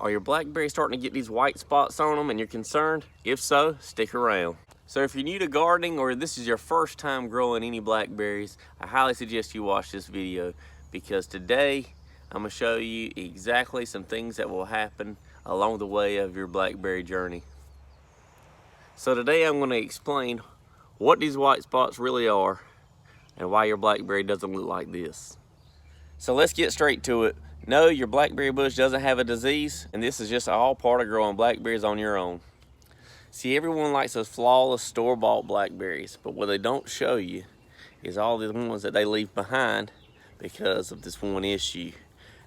Are your blackberries starting to get these white spots on them and you're concerned? If so, stick around. So if you're new to gardening or this is your first time growing any blackberries, I highly suggest you watch this video because today I'm going to show you exactly some things that will happen along the way of your blackberry journey. So today I'm going to explain what these white spots really are and why your blackberry doesn't look like this. So let's get straight to it. No, your blackberry bush doesn't have a disease, and this is just all part of growing blackberries on your own. See, everyone likes those flawless store-bought blackberries, but what they don't show you is all the ones that they leave behind because of this one issue.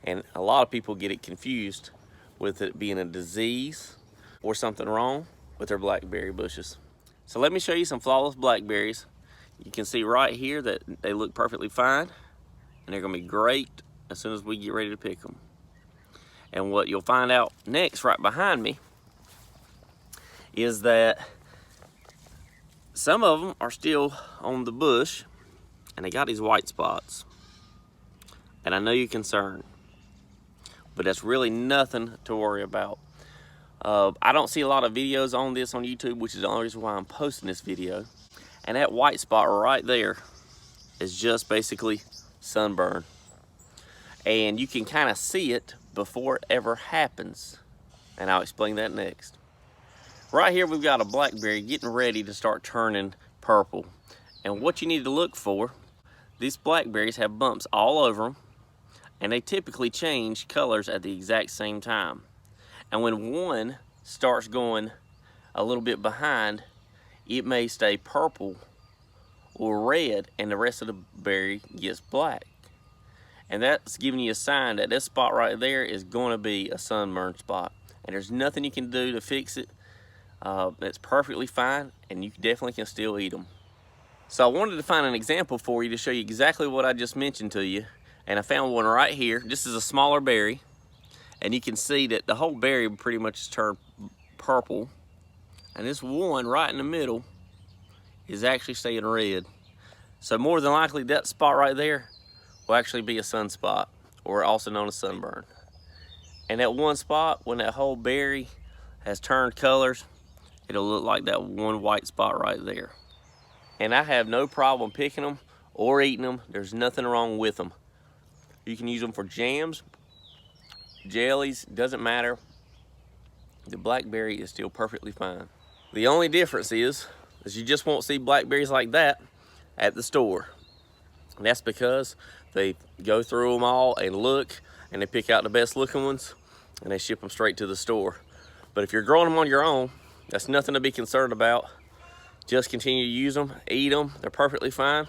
And a lot of people get it confused with it being a disease or something wrong with their blackberry bushes. So let me show you some flawless blackberries. You can see right here that they look perfectly fine, and they're gonna be great as soon as we get ready to pick them. And what you'll find out next, right behind me, is that some of them are still on the bush and they got these white spots. And I know you're concerned, but that's really nothing to worry about. I don't see a lot of videos on this on YouTube, which is the only reason why I'm posting this video. And that white spot right there is just basically sunburn. And you can kind of see it before it ever happens. And I'll explain that next. Right here we've got a blackberry getting ready to start turning purple. And what you need to look for, these blackberries have bumps all over them, and they typically change colors at the exact same time. And when one starts going a little bit behind, it may stay purple or red and the rest of the berry gets black. And that's giving you a sign that this spot right there is going to be a sunburn spot. And there's nothing you can do to fix it. It's perfectly fine, and you definitely can still eat them. So I wanted to find an example for you to show you exactly what I just mentioned to you. And I found one right here. This is a smaller berry. And you can see that the whole berry pretty much has turned purple. And this one right in the middle is actually staying red. So more than likely that spot right there will actually be a sunspot, or also known as sunburn. And that one spot, when that whole berry has turned colors, it'll look like that one white spot right there. And I have no problem picking them or eating them. There's nothing wrong with them. You can use them for jams, jellies, doesn't matter. The blackberry is still perfectly fine. The only difference is you just won't see blackberries like that at the store. And that's because they go through them all and look, and they pick out the best looking ones and they ship them straight to the store. But if you're growing them on your own, that's nothing to be concerned about. Just continue to use them, eat them, they're perfectly fine.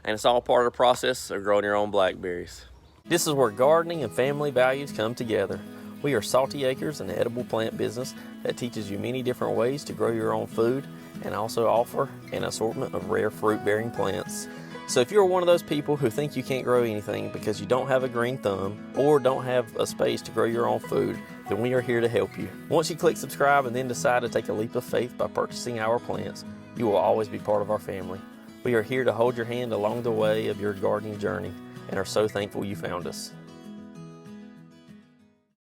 And it's all part of the process of growing your own blackberries. This is where gardening and family values come together. We are Salty Acres, an edible plant business that teaches you many different ways to grow your own food and also offer an assortment of rare fruit-bearing plants. So if you're one of those people who think you can't grow anything because you don't have a green thumb or don't have a space to grow your own food, then we are here to help you. Once you click subscribe and then decide to take a leap of faith by purchasing our plants, you will always be part of our family. We are here to hold your hand along the way of your gardening journey and are so thankful you found us.